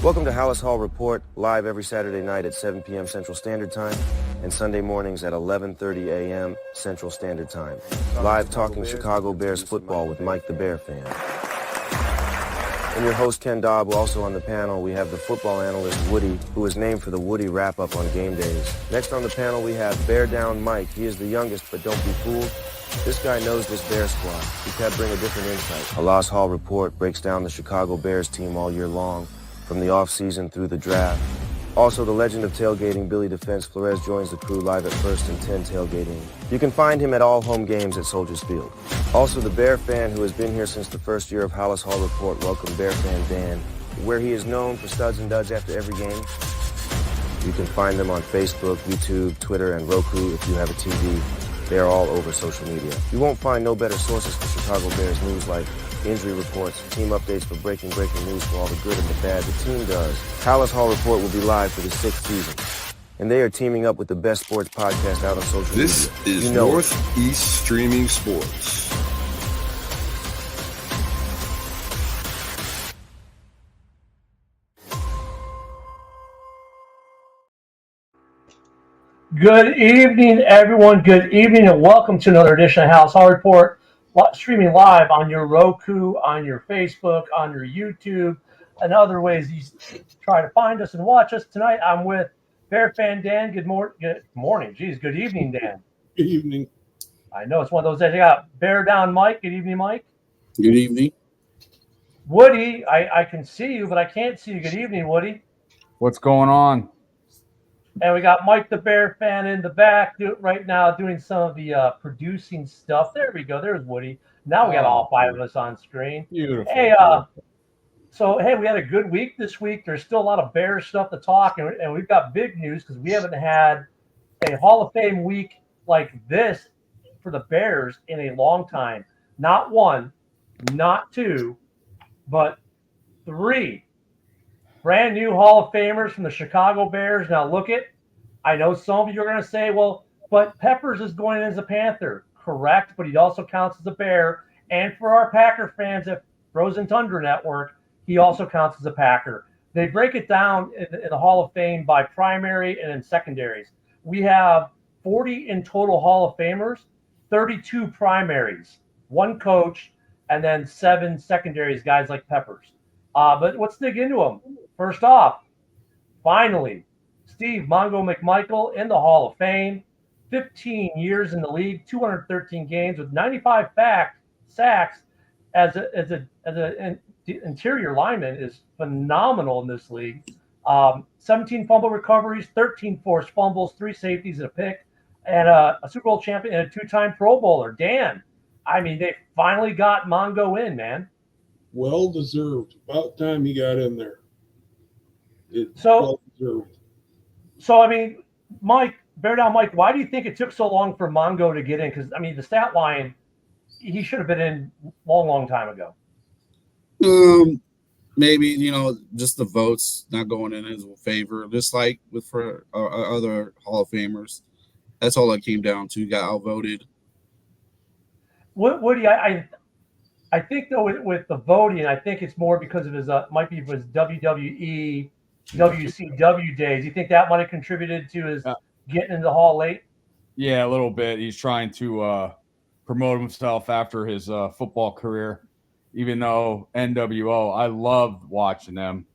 Welcome to Halas Hall Report, live every Saturday night at 7 p.m. Central Standard Time and Sunday mornings at 11:30 a.m. Central Standard Time. Live talking Chicago Bears football with Mike the Bear Fan. And your host, Ken Dobb. Also on the panel, we have the football analyst, Woody, who is named for the Woody wrap-up on game days. Next on the panel, we have Bear Down Mike. He is the youngest, but don't be fooled. This guy knows this Bear squad. He can bring a different insight. Halas Hall Report breaks down the Chicago Bears team all year long, from the offseason through the draft. Also, the legend of tailgating, Billy Defense Flores, joins the crew live at 1st and 10 tailgating. You can find him at all home games at Soldiers Field. Also, the Bear Fan, who has been here since the first year of Halas Hall Report, welcome Bear Fan Dan, where he is known for studs and duds after every game. You can find them on Facebook, YouTube, Twitter, and Roku if you have a TV. They are all over social media. You won't find no better sources for Chicago Bears news like injury reports, team updates for breaking news for all the good and the bad the team does. Halas Hall Report will be live for the 6th season. And they are teaming up with the best sports podcast out on social media. This is Northeast Streaming Sports. Good evening, everyone. Good evening, and welcome to another edition of Halas Hall Report, streaming live on your Roku, on your Facebook, on your YouTube, and other ways you try to find us and watch us. Tonight, I'm with Bear Fan Dan. Good morning. Geez, good evening, Dan. Good evening. I know it's one of those days. I got Bear Down Mike. Good evening, Mike. Good evening. Woody, I can see you, but I can't see you. Good evening, Woody. What's going on? And we got Mike the Bear Fan in the back right now doing some of the producing stuff. There we go. There's Woody. Now we got all five of us on screen. Beautiful. Hey, we had a good week this week. There's still a lot of Bears stuff to talk, and we've got big news because we haven't had a Hall of Fame week like this for the Bears in a long time. Not one, not two, but three. Brand new Hall of Famers from the Chicago Bears. Now look it. I know some of you are going to say, well, but Peppers is going in as a Panther. Correct, but he also counts as a Bear. And for our Packer fans at Frozen Tundra Network, he also counts as a Packer. They break it down in the Hall of Fame by primary and in secondaries. We have 40 in total Hall of Famers, 32 primaries, one coach, and then 7 secondaries, guys like Peppers. But let's dig into them. First off, finally, Steve Mongo McMichael in the Hall of Fame. 15 years in the league, 213 games with 95 sacks as an interior lineman is phenomenal in this league. 17 fumble recoveries, 13 forced fumbles, 3 safeties and a pick, and a Super Bowl champion and a 2-time Pro Bowler. Dan, I mean, they finally got Mongo in, man. Well deserved. About time he got in there. Well deserved. So, I mean, Mike, Bear Down Mike, why do you think it took so long for Mongo to get in? Because, I mean, the stat line, he should have been in long time ago. Maybe, just the votes not going in his favor, just like for other Hall of Famers. That's all it came down to. He got outvoted. Woody, I think, though, with the voting, I think it's more because of his WWE, WCW days. You think that might have contributed to his getting in the Hall late? Yeah, a little bit. He's trying to promote himself after his football career, even though NWO, I loved watching them.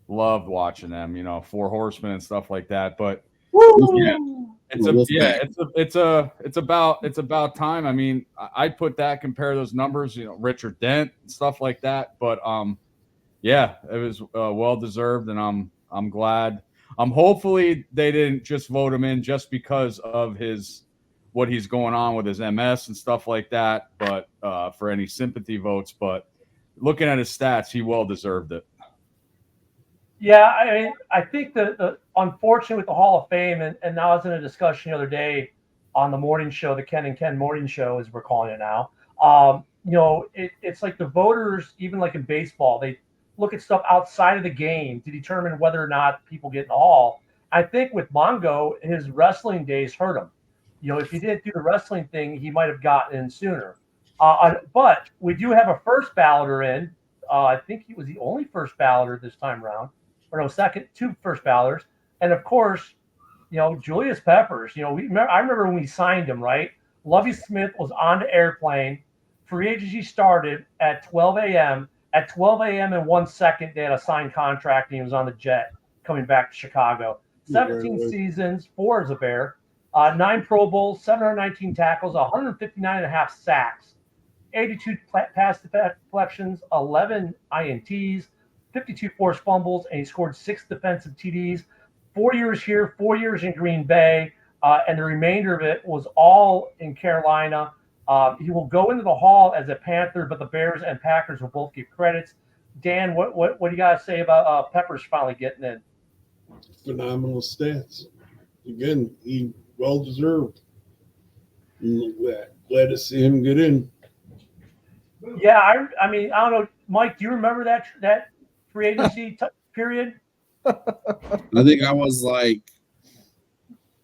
Four Horsemen and stuff like that. But yeah, it's about time. I mean, I'd put that, compare those numbers, Richard Dent and stuff like that. But yeah, it was well deserved, and I'm glad. Hopefully they didn't just vote him in just because of what he's going on with his MS and stuff like that, but for any sympathy votes. But looking at his stats, he well deserved it. Yeah, I mean, I think the unfortunate with the Hall of Fame, and I was in a discussion the other day on the morning show, the Ken and Ken morning show, as we're calling it now. It's like the voters, even like in baseball, they look at stuff outside of the game to determine whether or not people get in the Hall. I think with Mongo, his wrestling days hurt him. If he didn't do the wrestling thing, he might have gotten in sooner. But we do have a first balloter in. I think he was the only first balloter this time around. or no, second, 2 first balloters. And of course, Julius Peppers, I remember when we signed him, right? Lovie Smith was on the airplane. Free agency started at 12 a.m. At 12 a.m. and 1 second, they had a signed contract, and he was on the jet coming back to Chicago. 17 seasons, 4 as a Bear, 9 Pro Bowls, 719 tackles, 159.5 sacks, 82 pass deflections, 11 INTs, 52 forced fumbles, and he scored 6 defensive TDs. 4 years here, 4 years in Green Bay, and the remainder of it was all in Carolina. He will go into the Hall as a Panther, but the Bears and Packers will both give credits. Dan, what do you got to say about Peppers finally getting in? Phenomenal stats. Again, he well deserved. Glad to see him get in. Yeah, I mean, I don't know, Mike. Do you remember that free agency period? I think I was like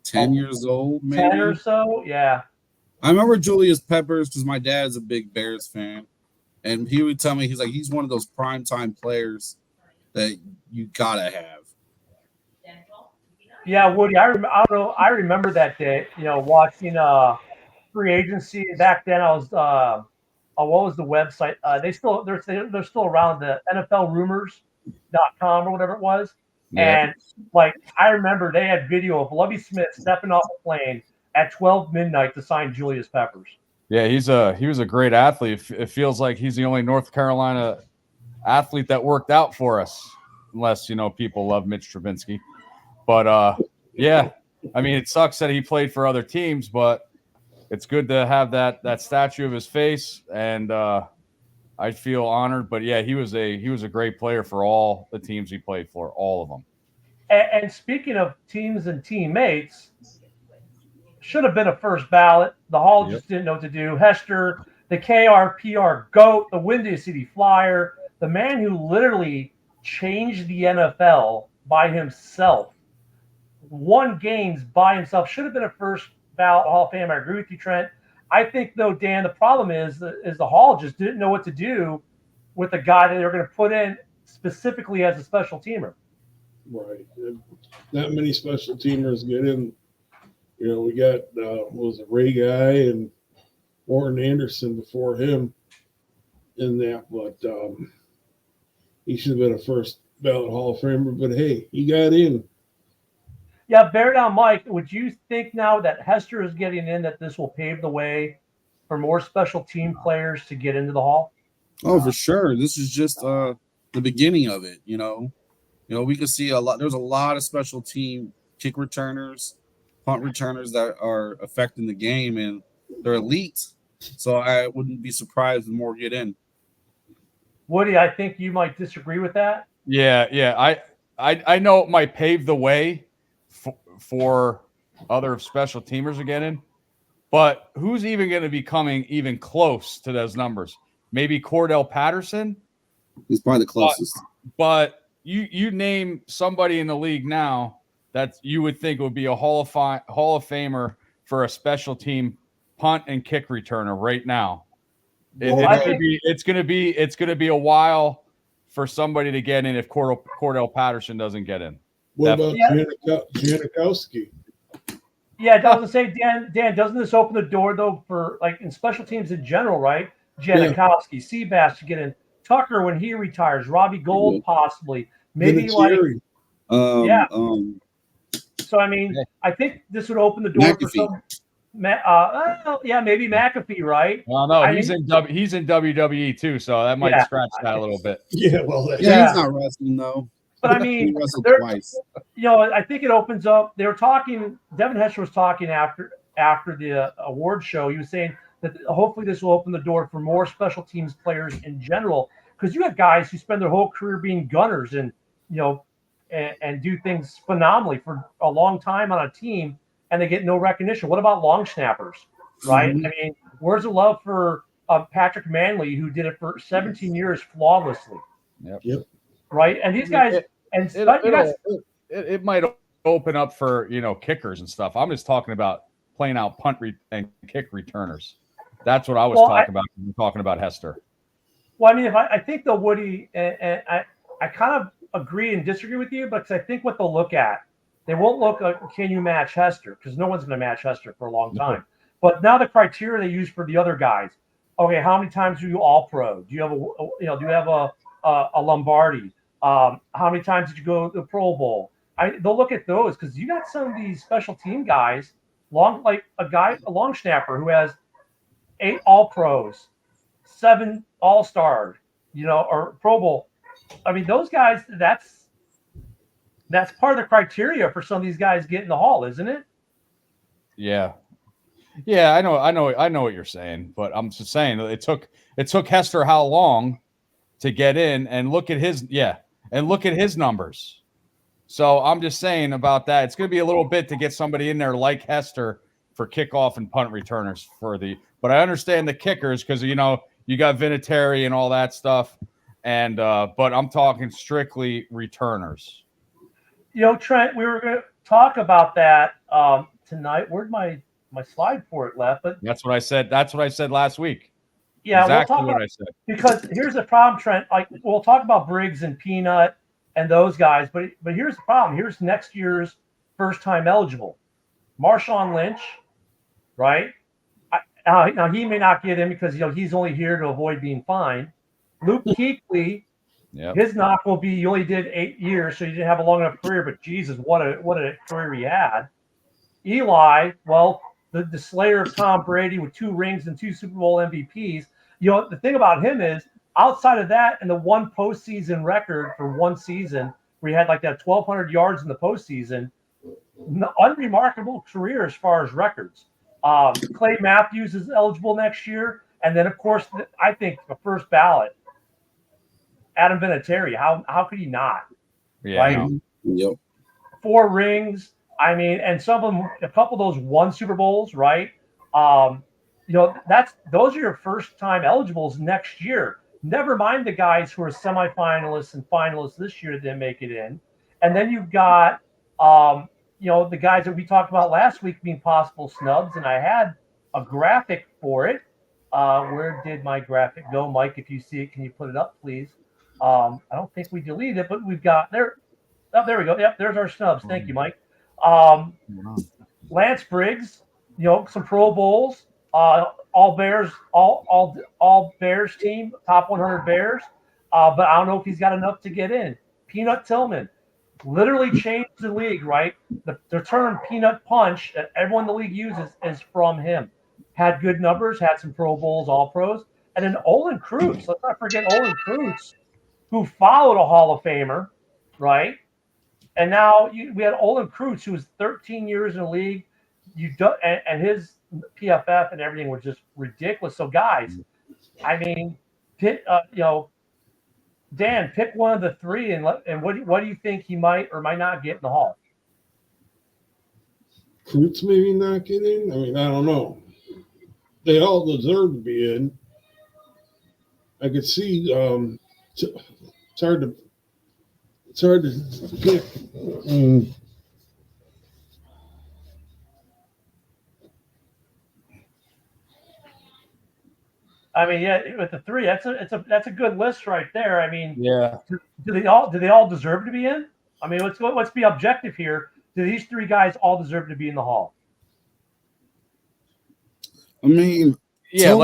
10 years old, maybe 10 or so. Yeah. I remember Julius Peppers because my dad's a big Bears fan, and he would tell me he's one of those primetime players that you gotta have. Yeah, Woody. I don't know. I remember that day. Watching free agency back then. I was what was the website? They're still around, the NFLrumors.com or whatever it was. Yeah. And I remember they had video of Lovie Smith stepping off a plane at 12 midnight to sign Julius Peppers. Yeah, he was a great athlete. It feels like he's the only North Carolina athlete that worked out for us, unless people love Mitch Trubinsky. But yeah, I mean, it sucks that he played for other teams, but it's good to have that statue of his face, and I feel honored. But yeah, he was a great player for all the teams he played for, all of them. And speaking of teams and teammates, should have been a first ballot. The Hall just didn't know what to do. Hester, the KRPR GOAT, the Windy City Flyer, the man who literally changed the NFL by himself, won games by himself, should have been a first ballot Hall of Fame. I agree with you, Trent. I think, though, Dan, the problem is the Hall just didn't know what to do with the guy that they're going to put in specifically as a special teamer. Right. Not many special teamers get in. We got Ray Guy and Warren Anderson before him in that, but he should have been a first ballot Hall of Famer. But hey, he got in. Yeah, bear down, Mike. Would you think now that Hester is getting in that this will pave the way for more special team players to get into the Hall? Oh, for sure. This is just the beginning of it. We could see a lot. There's a lot of special team kick returners, punt returners that are affecting the game, and they're elite. So I wouldn't be surprised if more get in. Woody, I think you might disagree with that. Yeah. I know it might pave the way for other special teamers to get in, but who's even going to be coming even close to those numbers? Maybe Cordell Patterson. He's probably the closest. But you name somebody in the league now that you would think would be a Hall of Famer for a special team punt and kick returner right now. It's going to be a while for somebody to get in if Cordell Patterson doesn't get in. What about Janikowski? Yeah, I was going to say, Dan, doesn't this open the door, though, for in special teams in general, right? Janikowski, Seabass to get in. Tucker when he retires. Robbie Gold possibly. Maybe Vinatieri. So, I mean, I think this would open the door for some – maybe McAfee, right? Well, no, he's in WWE too, so that might scratch that a little bit. Yeah, well, he's not wrestling though. But I mean, he wrestled twice. I think it opens up. They were talking. Devin Hester was talking after the award show. He was saying that hopefully this will open the door for more special teams players in general, because you have guys who spend their whole career being gunners and and do things phenomenally for a long time on a team, and they get no recognition. What about long snappers, right? Mm-hmm. I mean, where's the love for Patrick Manley, who did it for 17 years flawlessly? Yep. Right, and these guys, it might open up for kickers and stuff. I'm just talking about playing out punt and kick returners. That's what I was talking about when we're talking about Hester. Well, I mean, I think the Woody, and I kind of agree and disagree with you, but I think what they'll look at, they won't look at can you match Hester, because no one's going to match Hester for a long time. But now the criteria they use for the other guys, okay, how many times do you all pro? Do you have a Lombardi? How many times did you go to the Pro Bowl? They'll look at those because you got some of these special team guys, like a long snapper who has 8 All Pros, 7 All Stars, or Pro Bowl. I mean, those guys. That's part of the criteria for some of these guys getting the Hall, isn't it? Yeah, I know what you're saying, but I'm just saying it took Hester how long to get in, and look at his numbers. So I'm just saying about that. It's going to be a little bit to get somebody in there like Hester for kickoff and punt returners but I understand the kickers because you got Vinatieri and all that stuff, and but I'm talking strictly returners. Trent, we were going to talk about that tonight. Where'd my slide for it left? But that's what I said. That's what I said last week. Yeah, exactly we'll talk what I said. Because here's the problem, Trent. Like we'll talk about Briggs and Peanut and those guys, but here's the problem. Here's next year's first time eligible, Marshawn Lynch, right? Now he may not get in because he's only here to avoid being fined. Luke Kuechly. Yep. His knock will be you only did 8 years, so you didn't have a long enough career. But Jesus, what a career he had. Eli, well, the slayer of Tom Brady with 2 rings and 2 Super Bowl MVPs. The thing about him is outside of that and the one postseason record for one season where he had like that 1,200 yards in the postseason, unremarkable career as far as records. Clay Matthews is eligible next year, and then of course I think the first ballot. Adam Vinatieri, how could he not? Yeah. Right? Yep. 4 rings. I mean, and some of them, a couple of those won Super Bowls, right? Those are your first time eligibles next year. Never mind the guys who are semifinalists and finalists this year that didn't make it in. And then you've got the guys that we talked about last week being possible snubs, and I had a graphic for it. Where did my graphic go, Mike? If you see it, can you put it up, please? I don't think we deleted it, but we've got there. Oh, there we go. Yep, there's our snubs. Thank you, Mike. Lance Briggs, some Pro Bowls, all Bears, all Bears team, top 100 Bears. But I don't know if he's got enough to get in. Peanut Tillman literally changed the league, right? The term peanut punch that everyone in the league uses is from him. Had good numbers, had some Pro Bowls, all pros. And then Olin Kreutz, let's not forget Olin Kreutz, who followed a Hall of Famer, right? And now we had Olin Kreutz, who was 13 years in the league. And his PFF and everything was just ridiculous. So, guys, I mean, Dan, pick one of the 3, and what do you think he might or might not get in the Hall? Kreutz maybe not get in. I mean, I don't know. They all deserve to be in. I could see. It's hard to pick. I mean, yeah, with the 3, that's a good list right there. I mean, yeah. Do they all deserve to be in? I mean, let's be objective here. Do these 3 guys all deserve to be in the Hall? I mean, yeah,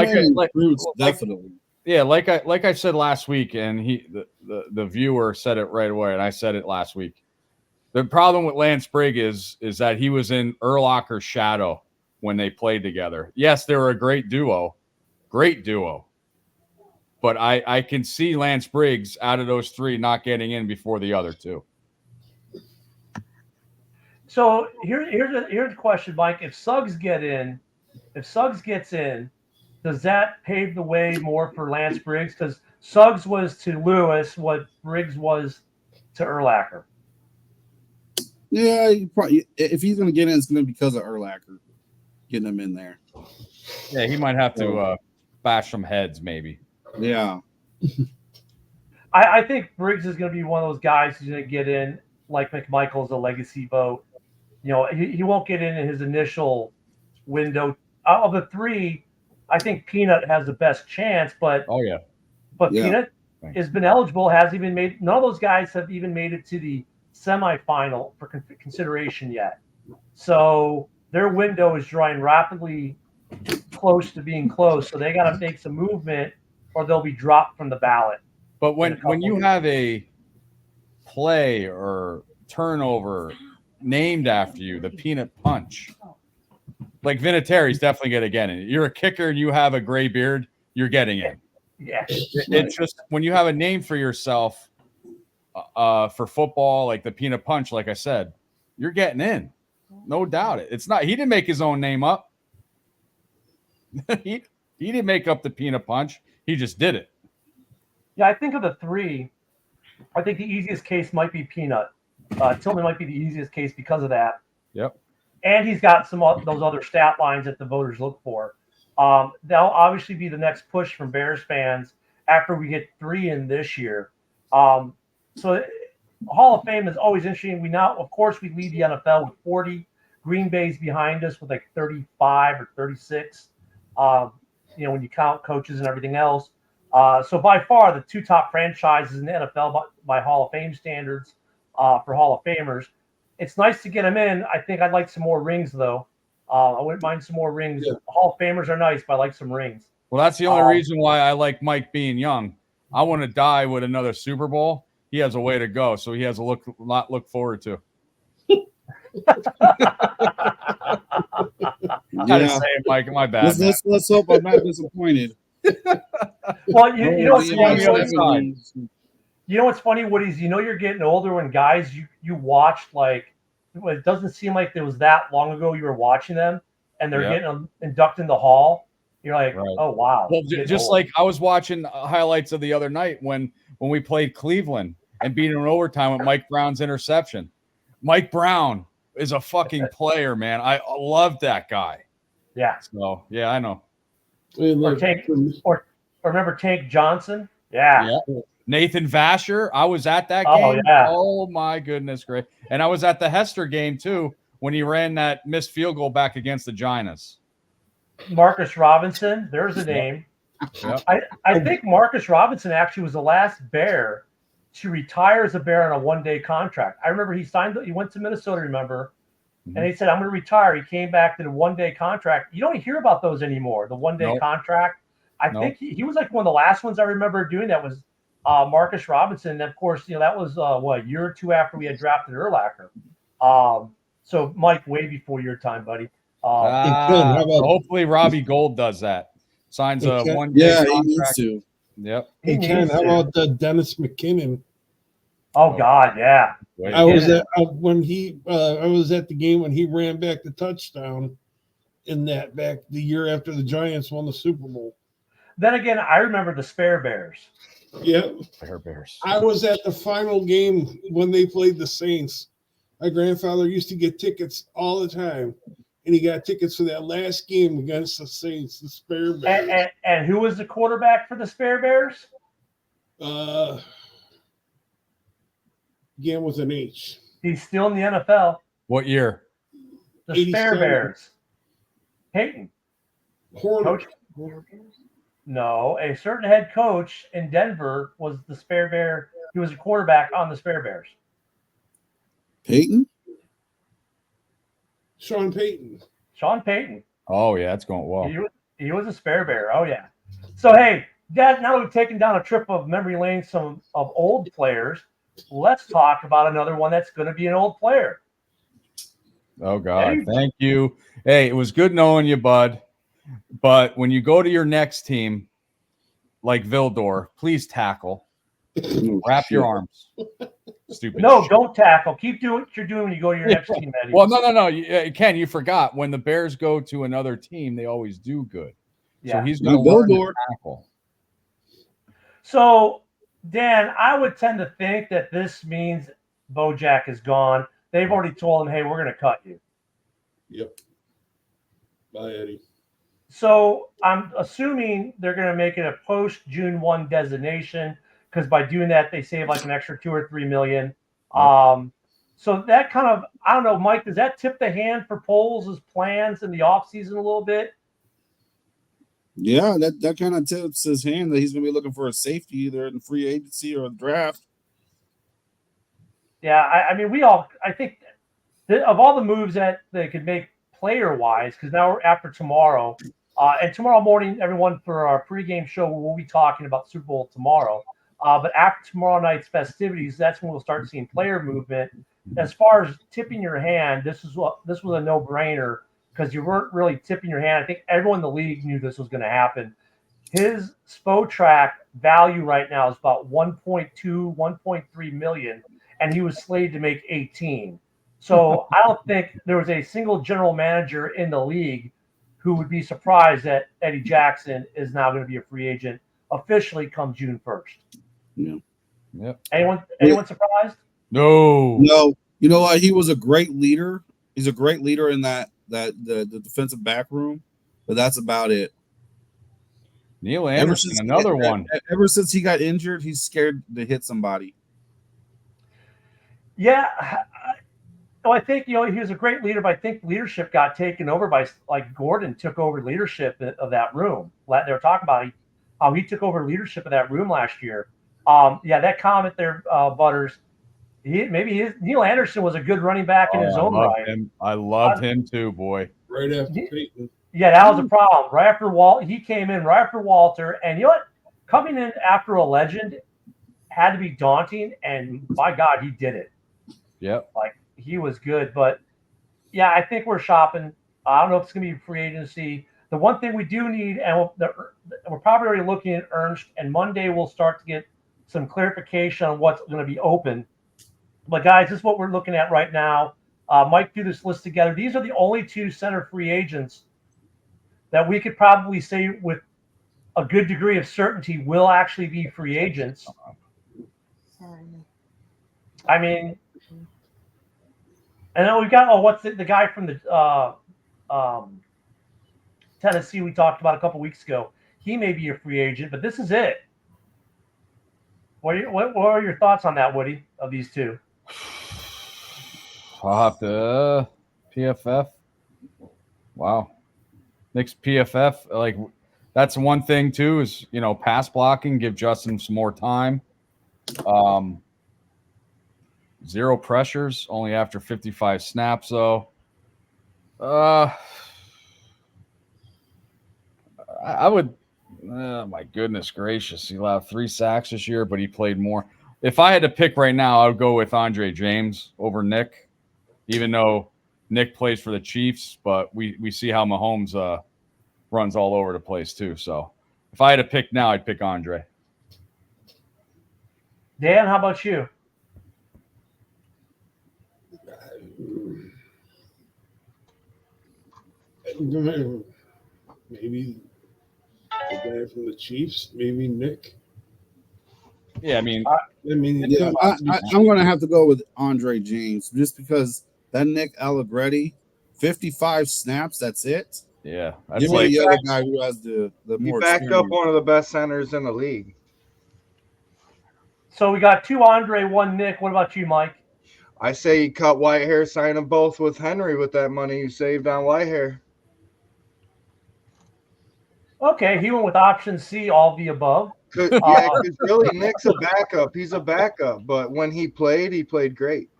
definitely. Yeah, like I said last week, and the viewer said it right away, and I said it last week. The problem with Lance Briggs is that he was in Urlacher's shadow when they played together. Yes, they were a great duo. But I can see Lance Briggs out of those 3 not getting in before the other 2. So here's a question, Mike. If Suggs gets in, does that pave the way more for Lance Briggs? Because Suggs was to Lewis what Briggs was to Urlacher. Yeah, if he's going to get in, it's going to be because of Urlacher getting him in there. Yeah, he might have to bash some heads, maybe. Yeah. I think Briggs is going to be one of those guys who's going to get in like McMichael's a legacy vote. He won't get in his initial window. Out of the 3, I think Peanut has the best chance, but oh yeah, but yeah. has been eligible, hasn't even made. None of those guys have even made it to the semifinal for consideration yet. So their window is drawing rapidly close to being closed. So they got to make some movement, or they'll be dropped from the ballot. But when you have a play or turnover named after you, the peanut punch, like Vinatieri's definitely going to get in. You're a kicker and you have a gray beard, you're getting in. Yeah. It's just when you have a name for yourself for football, like the peanut punch, like I said, you're getting in. No doubt. It's not. He didn't make his own name up. he didn't make up the peanut punch. He just did it. Yeah, I think of the three, I think the easiest case might be Peanut. Tillman might be the easiest case because of that. Yep. And he's got some of those other stat lines that the voters look for. That'll obviously be the next push from Bears fans after we get 3 in this year. So Hall of Fame is always interesting. Of course, we lead the NFL with 40. Green Bay's behind us with like 35 or 36. When you count coaches and everything else. So by far, the 2 top franchises in the NFL by Hall of Fame standards for Hall of Famers. It's nice to get them in. I think I'd like some more rings, though. I wouldn't mind some more rings. Yeah. Hall of Famers are nice, but I like some rings. Well, that's the only reason why I like Mike being young. I want to die with another Super Bowl. He has a way to go, so he has a lot look forward to. Gotta say, Mike, my bad. Let's hope I'm not disappointed. Well, you know what's funny? Funny? You know what's funny, Woody, is you're getting older when guys you watched, like, it doesn't seem like it was that long ago you were watching them, and they're getting inducted in the Hall. You're like, oh, wow. Well, just like I was watching highlights of the other night when we played Cleveland and beat in overtime with Mike Brown's interception. Mike Brown is a fucking player, man. I love that guy. Yeah. So, yeah, I know. Or remember Tank Johnson? Yeah. Nathan Vasher. I was at that game. Yeah. Oh, my goodness, great. And I was at the Hester game, too, when he ran that missed field goal back against the Giants. Marcus Robinson. There's a name. Yep. I think Marcus Robinson actually was the last Bear to retire as a Bear on a one-day contract. I remember he went to Minnesota, remember, and he said, I'm going to retire. He came back to the one-day contract. You don't hear about those anymore, the one-day contract. I think he was like one of the last ones I remember doing that was Marcus Robinson. And of course, that was, a year or two after we had drafted Urlacher. So, Mike, way before your time, buddy. Hopefully Robbie Gold does that. Signs a one-day contract. He needs to. Yep. Hey, Ken, how about Dennis McKinnon? Oh God, yeah. I was at the game when he ran back the touchdown in that back the year after the Giants won the Super Bowl. Then again, I remember the Spare Bears. Yeah. Spare Bears. I was at the final game when they played the Saints. My grandfather used to get tickets all the time. And he got tickets for that last game against the Saints, the Spare Bears. And who was the quarterback for the Spare Bears? Began with an H. He's still in the NFL. What year? The 87. Spare Bears. Peyton. Coach? No, a certain head coach in Denver was the Spare Bear. He was a quarterback on the Spare Bears. Peyton? Sean Payton. Oh, yeah, it's going well. He was a Spare Bear. Oh, yeah. So, hey, Dad, now that we've taken down a trip of memory lane of old players, let's talk about another one that's going to be an old player. Oh, God. Thank you. Hey, it was good knowing you, bud. But when you go to your next team, like Vildor, please tackle. Wrap your arms. Stupid. No, don't tackle. Keep doing what you're doing when you go to your next team, Eddie. Well, no. Ken, you forgot. When the Bears go to another team, they always do good. Yeah. So he's going to learn to tackle. So, Dan, I would tend to think that this means Bojack is gone. They've already told him, hey, we're going to cut you. Yep. Bye, Eddie. So I'm assuming they're going to make it a post-June 1 designation because by doing that, they save like an extra $2 or $3 million. So that kind of, I don't know, Mike, does that tip the hand for Poles' plans in the offseason a little bit? Yeah, that kind of tips his hand that he's going to be looking for a safety either in free agency or the draft. Yeah, I mean, I think of all the moves that they could make player wise, because now we're after tomorrow, and tomorrow morning, everyone for our pregame show, we'll be talking about Super Bowl tomorrow. But after tomorrow night's festivities, that's when we'll start seeing player movement. As far as tipping your hand, this was a no brainer because you weren't really tipping your hand. I think everyone in the league knew this was going to happen. His Spotrac value right now is about 1.2, 1.3 million, and he was slated to make 18. So I don't think there was a single general manager in the league who would be surprised that Eddie Jackson is now going to be a free agent officially come June 1st. Yeah. Yep. Anyone surprised? No. You know what? He was a great leader. He's a great leader in the defensive back room, but that's about it. Neil Anderson, another one. Ever since he got injured, he's scared to hit somebody. Yeah. I think, he was a great leader, but I think leadership got taken over by, like, Gordon took over leadership of that room. They were talking about how he took over leadership of that room last year. That comment there, Butters, Neil Anderson was a good running back in his own right. I loved him too, boy. Right after Peyton. Yeah, that was a problem. Right after he came in right after Walter, and you know what? Coming in after a legend had to be daunting, and my God, he did it. Yep. Like, he was good, but yeah, I think we're shopping. I don't know if it's going to be free agency. The one thing we do need, and we're probably already looking at Ernst, and Monday we'll start to get some clarification on what's going to be open. But guys, this is what we're looking at right now. Mike threw this list together. These are the only two center free agents that we could probably say with a good degree of certainty will actually be free agents. I mean, and then we've got what's the guy from the Tennessee we talked about a couple weeks ago. He may be a free agent, but this is it. What are your thoughts on that, Woody, of these two? I'll have to PFF. Wow. Nick's PFF, like, that's one thing too, is, pass blocking, give Justin some more time. Zero pressures, only after 55 snaps, though. I would, my goodness gracious, he'll have 3 sacks this year, but he played more. If I had to pick right now, I would go with Andre James over Nick, even though Nick plays for the Chiefs, but we see how Mahomes runs all over the place too. So if I had to pick now, I'd pick Andre. Dan, how about you? Maybe the guy from the Chiefs, maybe Nick. Yeah, I mean, I'm going to have to go with Andre James just because that Nick Allegretti, 55 snaps, that's it. Yeah, that's give me the other guy who has the more. He backed up one of the best centers in the league. So we got 2 Andre, 1 Nick. What about you, Mike? I say you cut Whitehair, sign them both with Henry with that money you saved on Whitehair. Okay, he went with option C, all the above. Because really, Nick's a backup. He's a backup, but when he played great.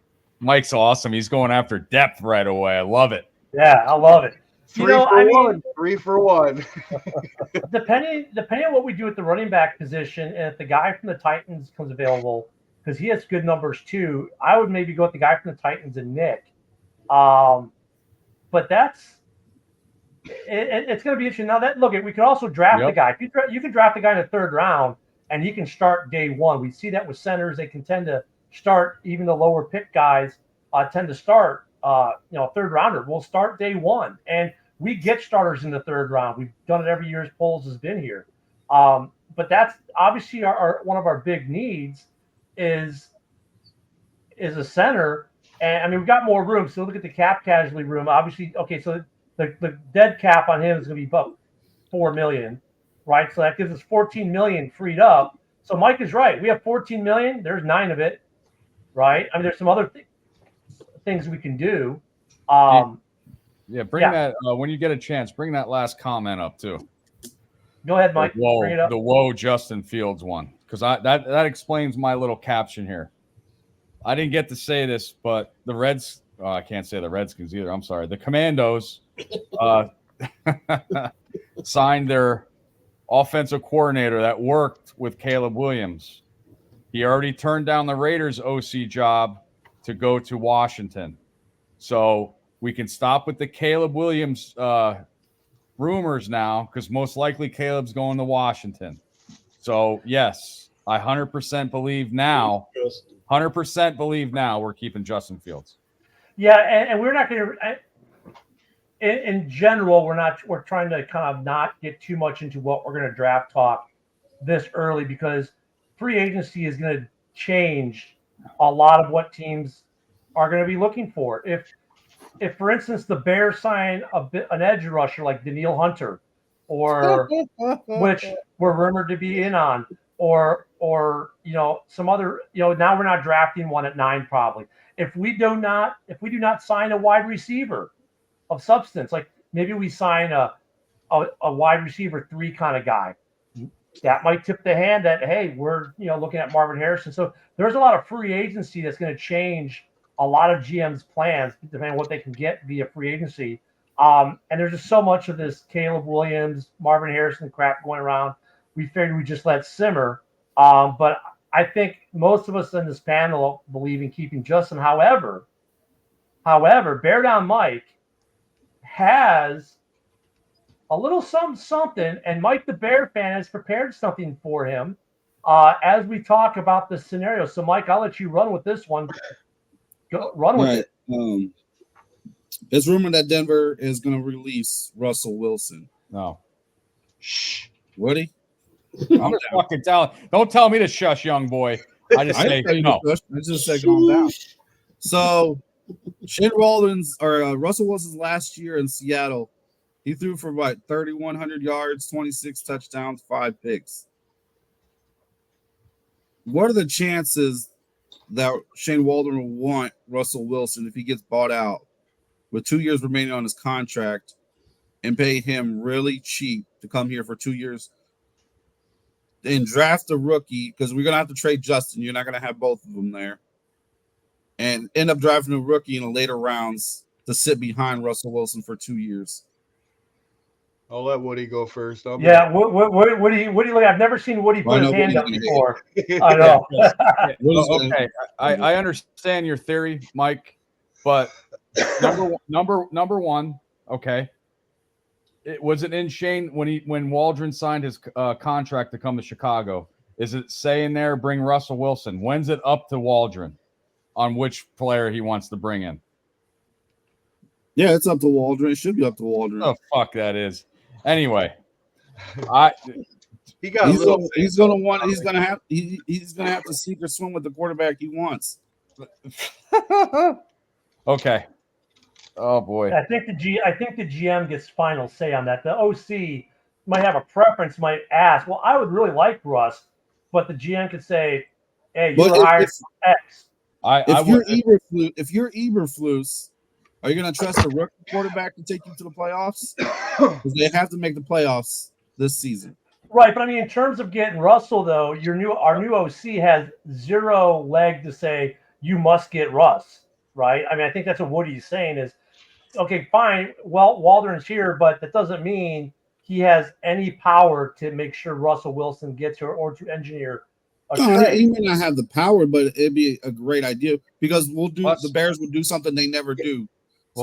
Mike's awesome. He's going after depth right away. I love it. Yeah, I love it. 3 for 1. 3 for 1. depending on what we do at the running back position, and if the guy from the Titans comes available, because he has good numbers too, I would maybe go with the guy from the Titans and Nick. But it's going to be interesting. Now we could also draft the guy. You can draft the guy in the 3rd round, and he can start day one. We see that with centers; they can tend to start. Even the lower pick guys tend to start. 3rd rounder will start day one, and we get starters in the 3rd round. We've done it every year as Poles has been here. But that's obviously our one of our big needs is a center. And I mean, we've got more room. So look at the cap casualty room. Obviously, okay, so the dead cap on him is going to be about $4 million, right? So that gives us $14 million freed up. So Mike is right. We have $14 million. There's 9 of it, right? I mean, there's some other things we can do. Bring that when you get a chance. Bring that last comment up too. Go ahead, Mike. Bring it up. The whoa Justin Fields one, because that explains my little caption here. I didn't get to say this, but the Reds. I can't say the Redskins either. I'm sorry. The Commandos signed their offensive coordinator that worked with Caleb Williams. He already turned down the Raiders OC job to go to Washington. So we can stop with the Caleb Williams rumors now, because most likely Caleb's going to Washington. So, yes, I 100% believe now. 100% believe now we're keeping Justin Fields. Yeah, and we're not going to. In general, we're trying to kind of not get too much into what we're going to draft talk this early, because free agency is going to change a lot of what teams are going to be looking for. If for instance the Bears sign an edge rusher like Daniil Hunter, or which we're rumored to be in on, or some other, now we're not drafting one at 9 probably. If we do not sign a wide receiver of substance, like maybe we sign a wide receiver 3 kind of guy, that might tip the hand that, hey, we're looking at Marvin Harrison. So there's a lot of free agency that's going to change a lot of GM's plans depending on what they can get via free agency. And there's just so much of this Caleb Williams, Marvin Harrison crap going around. We figured we'd just let simmer. But I think most of us in this panel believe in keeping Justin. However, Bear Down Mike has a little something, and Mike the Bear fan has prepared something for him as we talk about the scenario. So, Mike, I'll let you run with this one. Run with it. It's rumored that Denver is going to release Russell Wilson. No. Shh. Woody? I'm just fucking telling. Don't tell me to shush, young boy. I just say no. I just say calm down. So, Shane Waldron's or Russell Wilson's last year in Seattle, he threw for 3,100 yards, 26 touchdowns, 5 picks. What are the chances that Shane Waldron will want Russell Wilson if he gets bought out with 2 years remaining on his contract and pay him really cheap to come here for 2 years and draft a rookie, because we're going to have to trade Justin. You're not going to have both of them there. And end up drafting a rookie in the later rounds to sit behind Russell Wilson for 2 years. I'll let Woody go first. What do you look? I've never seen Woody put his hand up before. I know. Okay, I understand your theory, Mike, but number one, okay. Was it in Shane when Waldron signed his contract to come to Chicago? Is it saying there bring Russell Wilson? When's it up to Waldron on which player he wants to bring in? Yeah, it's up to Waldron. It should be up to Waldron. Oh, fuck that is. Anyway, he's gonna have to seek or swim with the quarterback he wants. Okay. Oh boy. I think the GM gets final say on that. The OC might have a preference, might ask, well, I would really like Russ, but the GM could say, hey, you were hired for X. If you're Eberflus, are you going to trust a rookie quarterback to take you to the playoffs? Because they have to make the playoffs this season. Right, but I mean, in terms of getting Russell, though, our new OC has zero leg to say you must get Russ, right? I mean, I think that's what Woody's saying is, okay, fine, well, Waldron's here, but that doesn't mean he has any power to make sure Russell Wilson gets here or to engineer a trade. He may not have the power, but it'd be a great idea, because the Bears would do something they never do.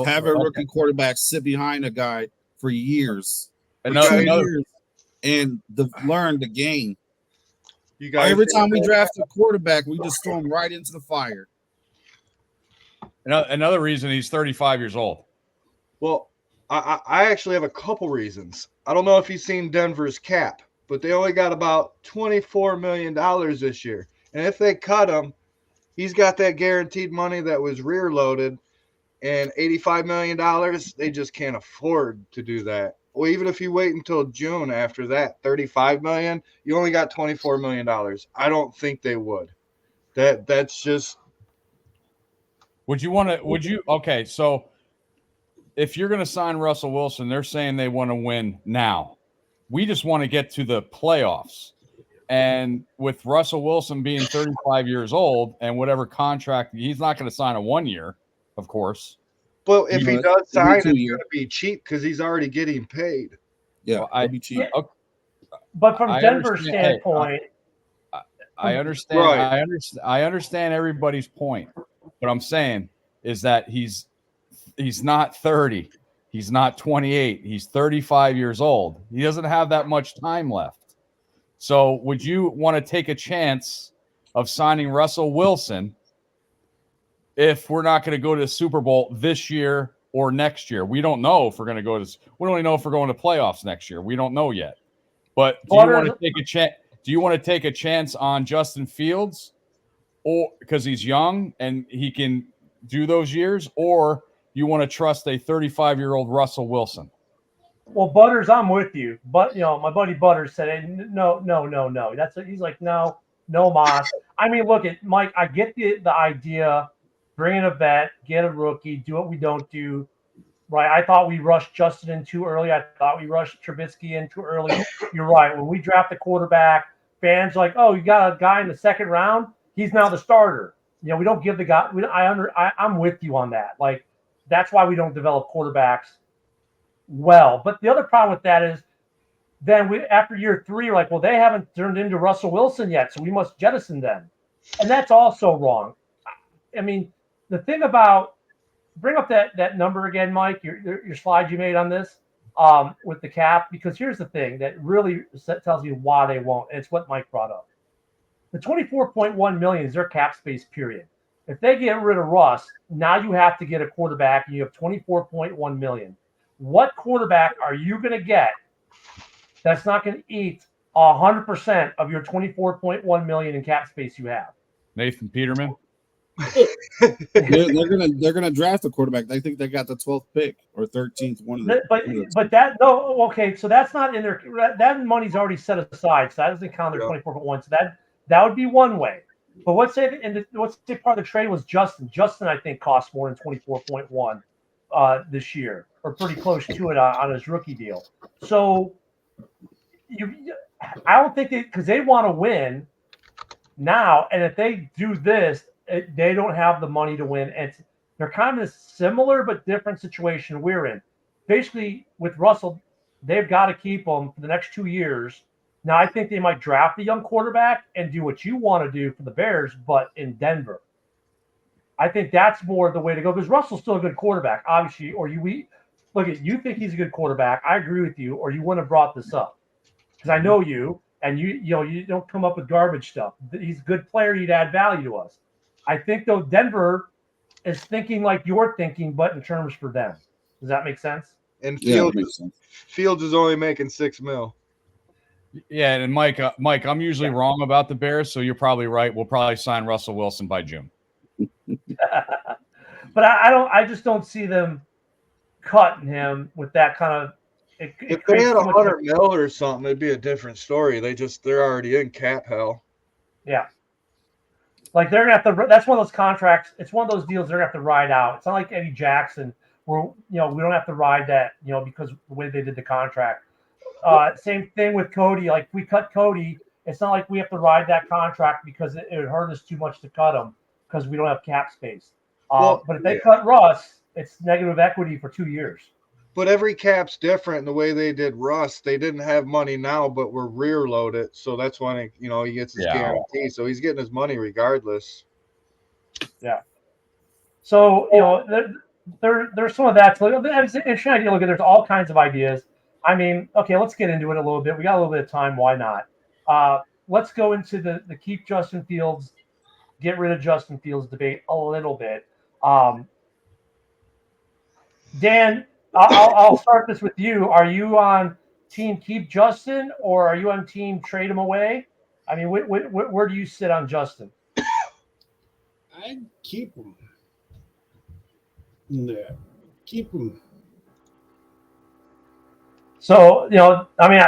Have a rookie quarterback sit behind a guy for years. And learn the game. Every time we draft a quarterback, we just throw him right into the fire. Another reason he's 35 years old. Well, I actually have a couple reasons. I don't know if you've seen Denver's cap, but they only got about $24 million this year. And if they cut him, he's got that guaranteed money that was rear loaded. And $85 million, they just can't afford to do that. Well, even if you wait until June after that, $35 million, you only got $24 million. I don't think they would. That's just. Okay, so if you're going to sign Russell Wilson, they're saying they want to win now. We just want to get to the playoffs. And with Russell Wilson being 35 years old and whatever contract, he's not going to sign a 1 year, of course. Well, if he does sign, it's going 2 years. to be cheap because he's already getting paid. Yeah, Well, it'll be cheap. Okay, But from I Denver's understand- hey, standpoint, I understand. Right. I understand everybody's point. What I'm saying is that he's not 30. He's not 28. He's 35 years old. He doesn't have that much time left. So would you want to take a chance of signing Russell Wilson if we're not going to go to the Super Bowl this year or next year? We don't know if we're going to go to – we don't even know if we're going to playoffs next year. We don't know yet. But do you want to take a chance? Do you want to take a chance on Justin Fields, or because he's young and he can do those years, or you want to trust a 35-year-old Russell Wilson? well, Butters, I'm with you. But my buddy Butters said, hey, no. He's like, no, Moss. I mean, look at Mike. I get the idea. Bring in a vet, get a rookie, do what we don't do. Right. I thought we rushed Justin in too early. I thought we rushed Trubisky in too early. You're right. When we draft the quarterback, fans are like, oh, you got a guy in the second round. He's now the starter. We don't give the guy. I'm with you on that. Like, that's why we don't develop quarterbacks well. But the other problem with that is then after year 3, you're like, well, they haven't turned into Russell Wilson yet, so we must jettison them. And that's also wrong. I mean, the thing about bring up that number again, Mike, your slide you made on this with the cap, because here's the thing that really tells you why they won't. And it's what Mike brought up. The $24.1 million is their cap space, period. If they get rid of Russ, now you have to get a quarterback, and you have $24.1 million. What quarterback are you going to get that's not going to eat 100% of your $24.1 million in cap space you have? Nathan Peterman? they're gonna draft a quarterback. I think they got the 12th pick or 13th one of the. But that no, okay, so that's not in their. That money's already set aside, so that doesn't count their 24.1. So that would be one way. But let's say part of the trade was Justin. Justin, I think, cost more than 24.1 this year, or pretty close to it on his rookie deal. So I don't think because they want to win now, and if they do this. They don't have the money to win. And they're kind of a similar but different situation we're in. Basically, with Russell, they've got to keep him for the next 2 years. Now, I think they might draft a young quarterback and do what you want to do for the Bears, but in Denver. I think that's more the way to go because Russell's still a good quarterback, obviously. Or you think he's a good quarterback. I agree with you, or you wouldn't have brought this up because I know you, and you don't come up with garbage stuff. He's a good player. He'd add value to us. I think, though, Denver is thinking like you're thinking, but in terms for them. Does that make sense? And Fields is only making $6 million. Yeah, and Mike, I'm usually wrong about the Bears, so you're probably right. We'll probably sign Russell Wilson by June. But I just don't see them cutting him with that kind of. If they had $100 million or something, it'd be a different story. They're already in cap hell. Yeah. Like they're gonna have to. That's one of those contracts. It's one of those deals they're gonna have to ride out. It's not like Eddie Jackson, where we don't have to ride that, because the way they did the contract. Same thing with Cody. Like if we cut Cody, it's not like we have to ride that contract because it would hurt us too much to cut him because we don't have cap space. But if they cut Russ, it's negative equity for 2 years. But every cap's different. The way they did Russ, they didn't have money now, but were rear loaded. So that's when he gets his guarantee. So he's getting his money regardless. Yeah. So there's some of that. So it's an interesting idea. Look, there's all kinds of ideas. I mean, okay, let's get into it a little bit. We got a little bit of time. Why not? Let's go into the keep Justin Fields, get rid of Justin Fields debate a little bit. Dan. I'll start this with you. Are you on team keep Justin or are you on team trade him away? I mean, where do you sit on Justin? I keep him. Yeah, keep him. So I mean,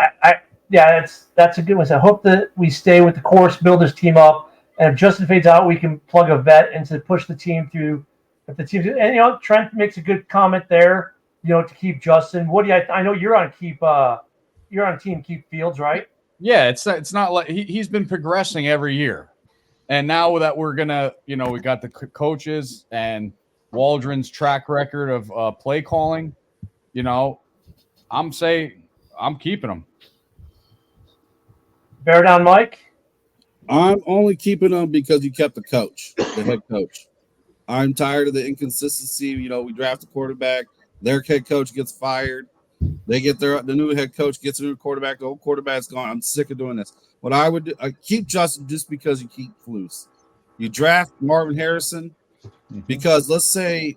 that's a good one. So I hope that we stay with the course, build this team up, and if Justin fades out, we can plug a vet and to push the team through. If the team and Trent makes a good comment there. To keep Justin. What do you? I know you're on keep you're on Team Keep Fields, right? Yeah, it's not like he's been progressing every year. And now that we're gonna, we got the coaches and Waldron's track record of play calling, I'm keeping him. Bear down, Mike. I'm only keeping him because he kept the head coach. I'm tired of the inconsistency. We draft a quarterback, their head coach gets fired. They get the new head coach gets a new quarterback. The old quarterback's gone. I'm sick of doing this. What I would do, I keep Justin just because you keep Flus. You draft Marvin Harrison because let's say,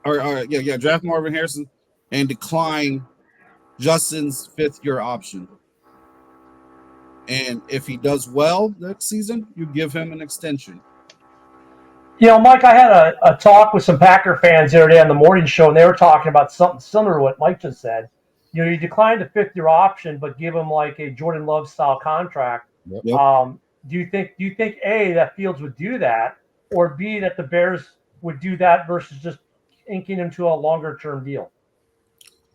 draft Marvin Harrison and decline Justin's 5th-year option. And if he does well next season, you give him an extension. Mike, I had a talk with some Packer fans the other day on the morning show, and they were talking about something similar to what Mike just said. You decline the 5th-year option, but give him like a Jordan Love style contract. Yep. Do you think A, that Fields would do that, or B, that the Bears would do that versus just inking into a longer term deal?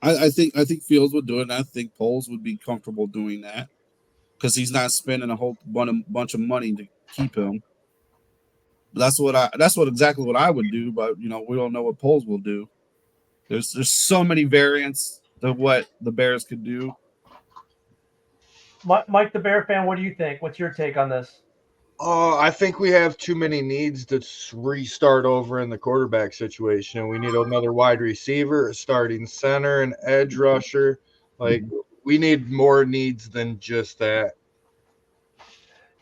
I think Fields would do it, and I think Poles would be comfortable doing that because he's not spending a whole bunch of money to keep him. That's exactly what I would do, but we don't know what Poles will do. There's so many variants of what the Bears could do. Mike, the Bear fan, what do you think? What's your take on this? I think we have too many needs to restart over in the quarterback situation. We need another wide receiver, a starting center, an edge rusher. We need more needs than just that.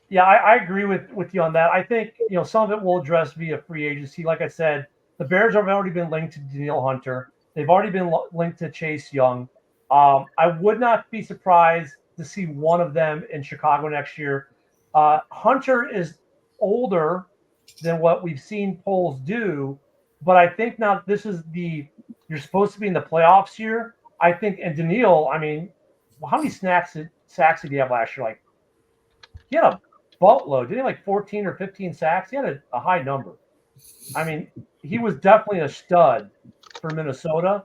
Yeah, I agree with you on that. I think, some of it will address via free agency. Like I said, the Bears have already been linked to Danielle Hunter. They've already been linked to Chase Young. I would not be surprised to see one of them in Chicago next year. Hunter is older than what we've seen Poles do, but I think now this is you're supposed to be in the playoffs here. I think, and Danielle, how many sacks did he have last year? He had a boatload. Didn't he have 14 or 15 sacks? He had a high number. He was definitely a stud for Minnesota.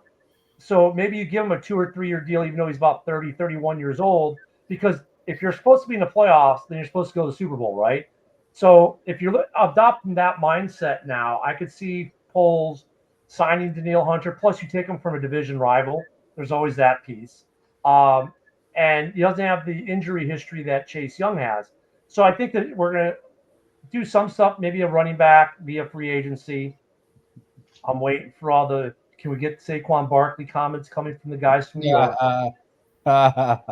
So maybe you give him a 2 or 3 year deal, even though he's about 30, 31 years old, because if you're supposed to be in the playoffs, then you're supposed to go to the Super Bowl, right? So if you're adopting that mindset now, I could see Poles signing Danielle Hunter. Plus, you take him from a division rival. There's always that piece. And he doesn't have the injury history that Chase Young has. So I think that we're going to do some stuff, maybe a running back via free agency. I'm waiting for can we get Saquon Barkley comments coming from the guys from New York? Hunter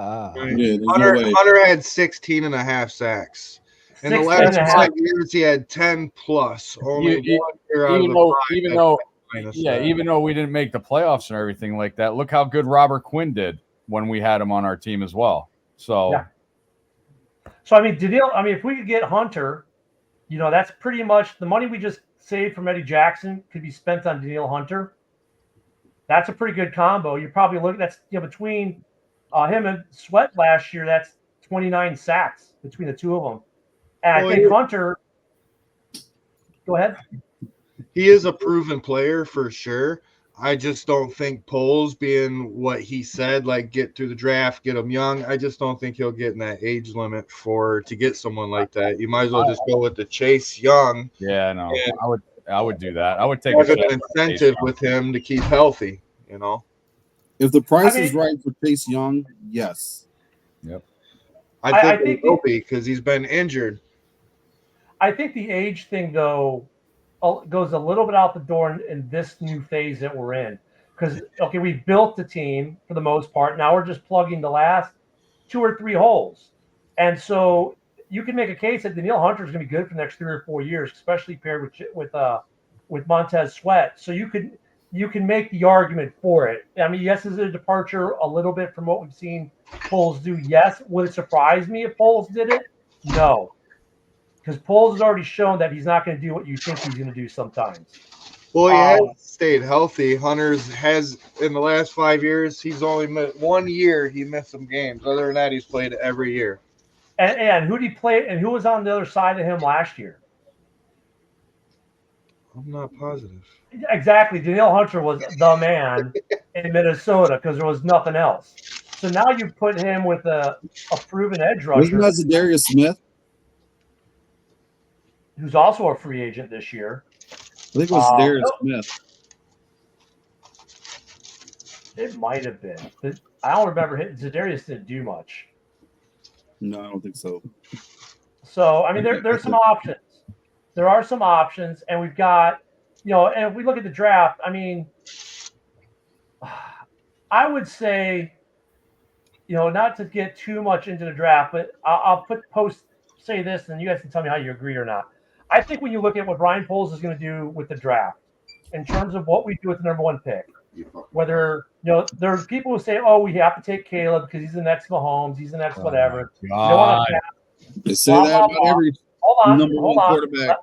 had 16 and a half sacks. In the last 5 years, he had 10 plus. Only 1 year out of the 5. Even though we didn't make the playoffs and everything like that, look how good Robert Quinn did when we had him on our team as well. So, yeah. So if we could get Hunter, that's pretty much the money we just saved from Eddie Jackson could be spent on Danielle Hunter. That's a pretty good combo. You're probably looking between him and Sweat last year. That's 29 sacks between the two of them. And I think Hunter. Go ahead. He is a proven player for sure. I just don't think Poles, being what he said, get through the draft, get him young. I just don't think he'll get in that age limit to get someone like that. You might as well just go with the Chase Young. Yeah, no, I would do that. I would take an incentive with him to keep healthy. If the price is right for Chase Young, yes. Yep. I think he will be because he's been injured. I think the age thing, though, goes a little bit out the door in this new phase that we're in. Because, we built the team for the most part. Now we're just plugging the last 2 or 3 holes. And so you can make a case that Danielle Hunter is going to be good for the next 3 or 4 years, especially paired with Montez Sweat. So you can make the argument for it. Yes, is it a departure a little bit from what we've seen Poles do? Yes. Would it surprise me if Poles did it? No. Because Poles has already shown that he's not going to do what you think he's going to do sometimes. Well, he has stayed healthy. Hunter's has, in the last 5 years, he's only missed 1 year. He missed some games. Other than that, he's played every year. And who did he play? And who was on the other side of him last year? I'm not positive. Exactly. Danielle Hunter was the man in Minnesota because there was nothing else. So now you put him with a proven edge Wasn't rusher that Zadarius Smith? who's also a free agent this year. I think it was Zadarius No, Smith. it might have been. I don't remember. Zadarius didn't do much. No, I don't think so. So, I mean, there's some options. There are some options, and we've got, and if we look at the draft, I mean, I would say, not to get too much into the draft, but I'll say this, and you guys can tell me how you agree or not. I think when you look at what Ryan Poles is going to do with the draft, in terms of what we do with the number one pick, whether, there's people who say, oh, we have to take Caleb because he's the next Mahomes, he's the next whatever. They say that about every number one quarterback.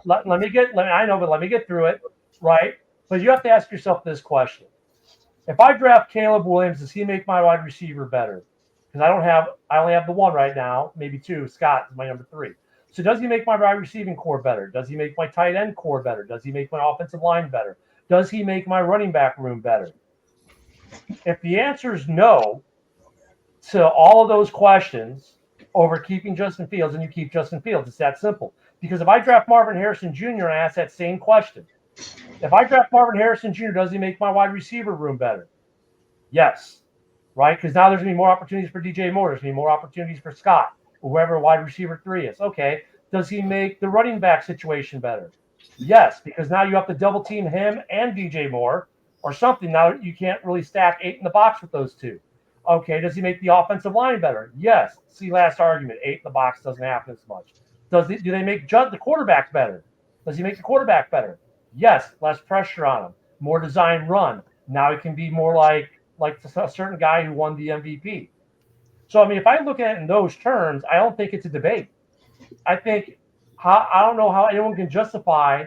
Let me get through it, right? But you have to ask yourself this question. If I draft Caleb Williams, does he make my wide receiver better? Because I only have the one right now, maybe two. Scott is my number 3. So does he make my wide receiving core better? Does he make my tight end core better? Does he make my offensive line better? Does he make my running back room better? If the answer is no to all of those questions over keeping Justin Fields, and you keep Justin Fields, it's that simple. Because if I draft Marvin Harrison Jr. and I ask that same question, if I draft Marvin Harrison Jr., does he make my wide receiver room better? Yes. Right? Because now there's going to be more opportunities for DJ Moore. There's going to be more opportunities for Scott, whoever wide receiver 3 is. Okay. Does he make the running back situation better? Yes, because now you have to double team him and DJ Moore or something. Now you can't really stack 8 in the box with those two. Okay. Does he make the offensive line better? Yes. See last argument. 8 in the box doesn't happen as much. Do they make the quarterback better? Does he make the quarterback better? Yes, less pressure on him, more design run. Now it can be more like a certain guy who won the MVP. So, I mean, if I look at it in those terms, I don't think it's a debate. I think I don't know how anyone can justify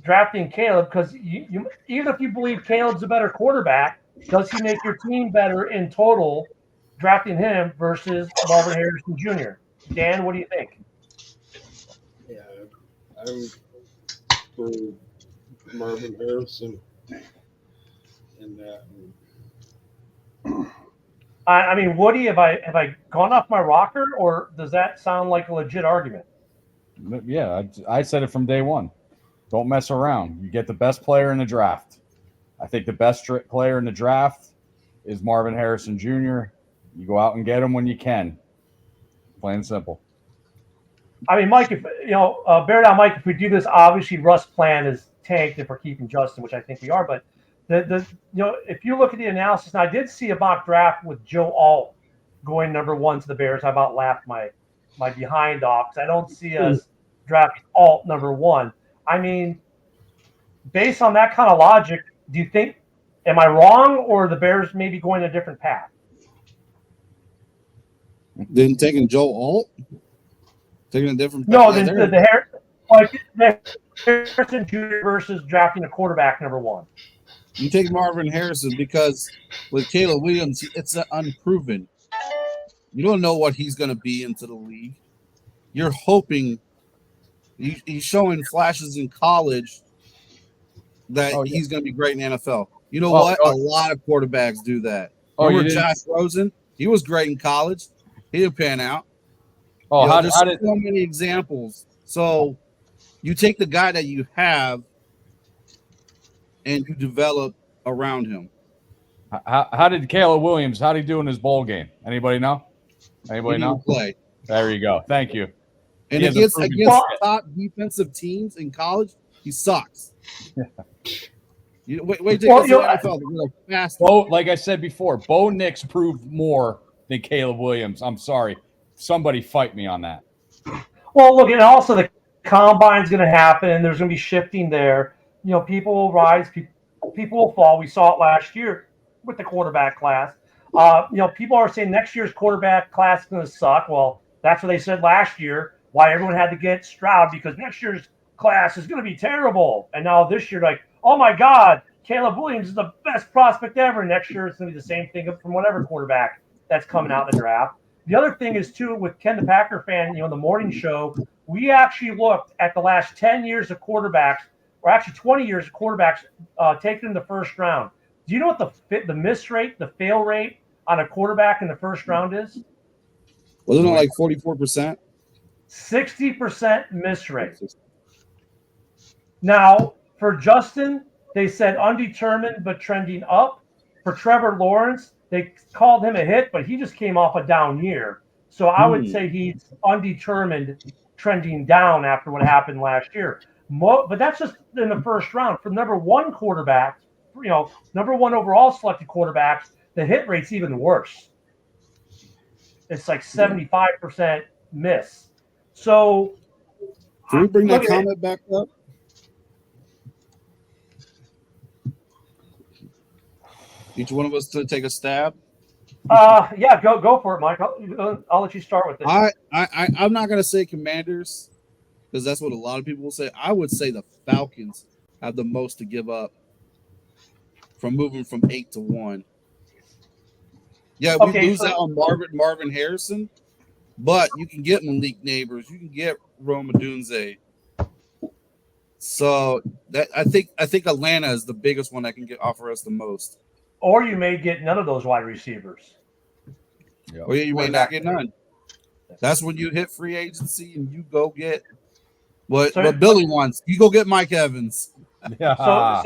drafting Caleb because you even if you believe Caleb's a better quarterback, does he make your team better in total drafting him versus Marvin Harrison Jr.? Dan, what do you think? Yeah, I'm for Marvin Harrison in that. I mean, Woody, have I gone off my rocker, or does that sound like a legit argument? Yeah, I said it from day one. Don't mess around. You get the best player in the draft. I think the best player in the draft is Marvin Harrison Jr. You go out and get him when you can. Plain and simple. I mean, Mike, if bear down, Mike. If we do this, obviously Russ' plan is tanked if we're keeping Justin, which I think we are. But if you look at the analysis, and I did see a mock draft with Joe Alt going number 1 to the Bears. I about laughed my behind off because I don't see us drafting Alt number 1. I mean, based on that kind of logic, do you think? Am I wrong, or the Bears maybe going a different path? Then taking Joe Alt. Taking a different no, the Harrison Jr. versus drafting a quarterback number 1. You take Marvin Harrison because with Caleb Williams, it's unproven. You don't know what he's going to be into the league. You're hoping he's showing flashes in college that he's going to be great in the NFL. You know what? A lot of quarterbacks do that. Remember Josh Rosen? He was great in college. He didn't pan out. There's so many examples. So you take the guy that you have and you develop around him. How did Caleb Williams? How did he do in his bowl game? Anybody know? Anybody know? Play. There you go. Thank you. And against top defensive teams in college, he sucks. Wait till you get to the NFL. Fast. Like I said before, Bo Nix proved more than Caleb Williams. I'm sorry. Somebody fight me on that. Well, look, and also the combine's going to happen, and there's going to be shifting there. People will rise, people will fall. We saw it last year with the quarterback class. People are saying next year's quarterback class is going to suck. Well, that's what they said last year. Why everyone had to get Stroud because next year's class is going to be terrible. And now this year, like, oh my God, Caleb Williams is the best prospect ever. Next year, it's going to be the same thing from whatever quarterback that's coming out in the draft. The other thing is, too, with Ken the Packer fan, the morning show, we actually looked at the last 10 years of quarterbacks, or actually 20 years of quarterbacks taken in the first round. Do you know what the miss rate, the fail rate on a quarterback in the first round is? Wasn't it like 44%? 60% miss rate. Now, for Justin, they said undetermined but trending up. For Trevor Lawrence, they called him a hit, but he just came off a down year. So I would say he's undetermined, trending down after what happened last year. But that's just in the first round. For number one quarterback, number one overall selected quarterbacks, the hit rate's even worse. It's like 75% miss. So can we bring that comment back up? Each one of us to take a stab. Yeah, go for it, Mike. I'll let you start with this. I'm not gonna say Commanders because that's what a lot of people will say. I would say the Falcons have the most to give up from moving from 8 to 1. Yeah, we lose out on Marvin Harrison, but you can get Malik Neighbors, you can get Rome Odunze. So that I think Atlanta is the biggest one that can offer us the most. Or you may get none of those wide receivers. Or you may not get none. That's when you hit free agency and you go get what Billy wants. You go get Mike Evans. Yeah.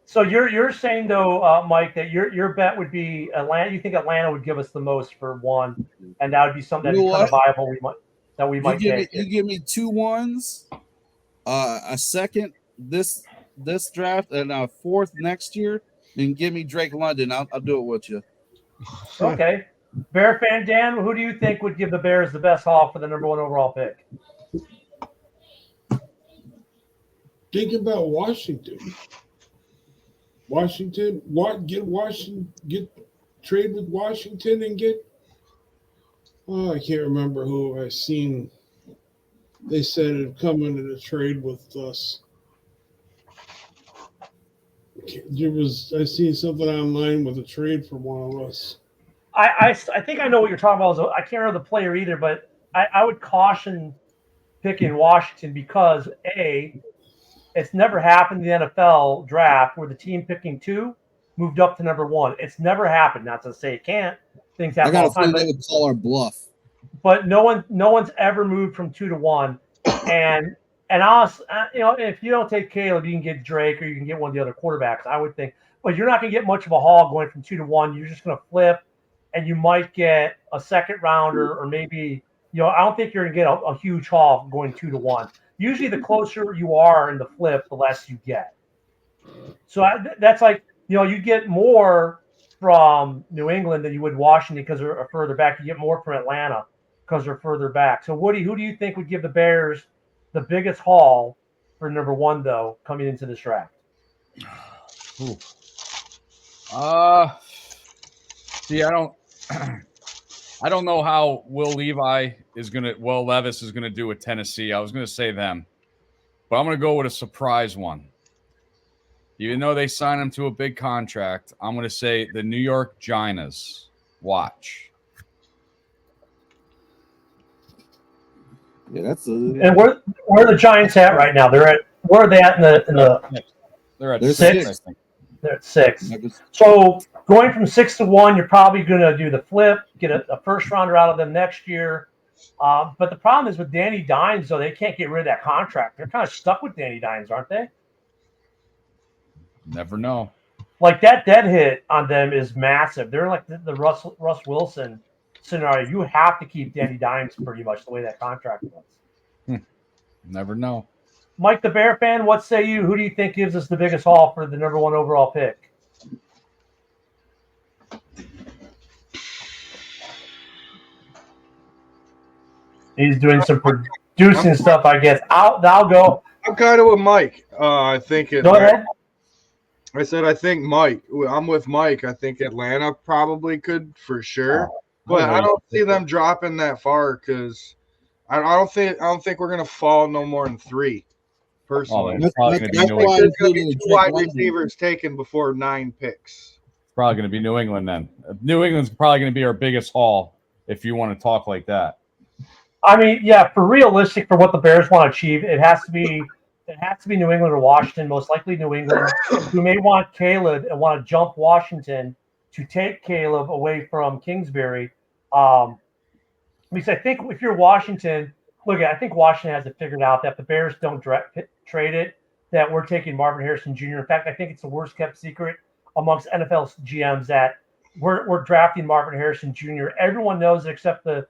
So you're saying though, Mike, that your bet would be Atlanta. You think Atlanta would give us the most for one, and that would be something that's kind of viable. We might take. You give me 2 1s, a second this draft, and a 4th next year. And give me Drake London. I'll do it with you. Okay. Bear fan Dan, who do you think would give the Bears the best haul for the number one overall pick? Think about Washington. Get trade with Washington and get. Oh, I can't remember who I seen. They said it'd come into the trade with us. I seen something online with a trade for one of us. I think I know what you're talking about. I can't remember the player either, but I would caution picking Washington because it's never happened in the NFL draft where the team picking 2 moved up to number 1. It's never happened. Not to say it can't. Things happen all the time. They would call our bluff. But no one's ever moved from 2 to 1, and honestly, if you don't take Caleb, you can get Drake or you can get one of the other quarterbacks. I would think, but you're not going to get much of a haul going from 2 to 1. You're just going to flip, and you might get a second rounder or maybe I don't think you're going to get a huge haul going 2 to 1. Usually, the closer you are in the flip, the less you get. So that's like you get more from New England than you would Washington because they're further back. You get more from Atlanta because they're further back. So Woody, who do you think would give the Bears the biggest haul for number 1 though coming into this draft? See, I don't know how Will Levis is gonna do with Tennessee. I was gonna say them, but I'm gonna go with a surprise one. Even though they signed him to a big contract, I'm gonna say the New York Giants. Watch. Yeah, that's and where are the Giants at right now? Where are they at in the They're at 6. 6, I think. They're at 6. So going from 6 to 1, you're probably going to do the flip, get a first rounder out of them next year. But the problem is with Danny Dimes, though, they can't get rid of that contract. They're kind of stuck with Danny Dimes, aren't they? Never know. Like that dead hit on them is massive. They're like the Russ Wilson scenario. You have to keep Danny Dimes pretty much the way that contract was. Never know. Mike, the Bear fan, what say you? Who do you think gives us the biggest haul for the number 1 overall pick? He's doing some producing stuff, I guess. I'll go. I'm kind of with Mike. I think Go ahead. I said I think Mike. I'm with Mike. I think Atlanta probably could for sure, but I don't see them dropping that far because I don't think we're gonna fall no more than 3. Personally, It's probably going I think there's going to be 2 wide receivers taken before 9 picks. probably going to be New England then. New England's probably going to be our biggest haul if you want to talk like that. I mean, yeah, for realistic for what the Bears want to achieve, it has to be it has to be New England or Washington, most likely New England, who may want Caleb and want to jump Washington to take Caleb away from Kingsbury. Because I think if you're Washington, look, I think Washington has it figured out that if the Bears don't trade it, that we're taking Marvin Harrison Jr. In fact, I think it's the worst kept secret amongst NFL GMs that we're drafting Marvin Harrison Jr. Everyone knows it except the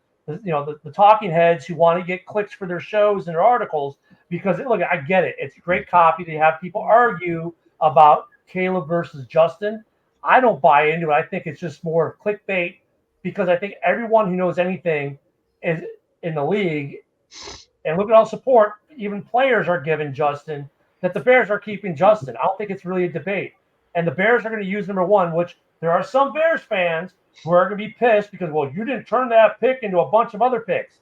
talking heads who want to get clicks for their shows and their articles. Because look, I get it. It's great copy. They have people argue about Caleb versus Justin. I don't buy into it. I think it's just more clickbait because I think everyone who knows anything is in the league, and look at all support, even players are giving Justin, that the Bears are keeping Justin. I don't think it's really a debate. And the Bears are going to use number one, which there are some Bears fans who are going to be pissed because, well, you didn't turn that pick into a bunch of other picks.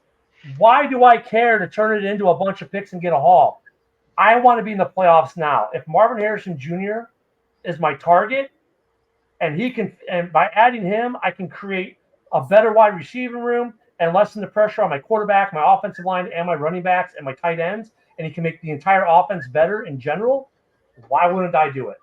Why do I care to turn it into a bunch of picks and get a haul? I want to be in the playoffs now. If Marvin Harrison Jr. is my target, and by adding him, I can create a better wide receiving room and lessen the pressure on my quarterback, my offensive line, and my running backs and my tight ends, and he can make the entire offense better in general. Why wouldn't I do it?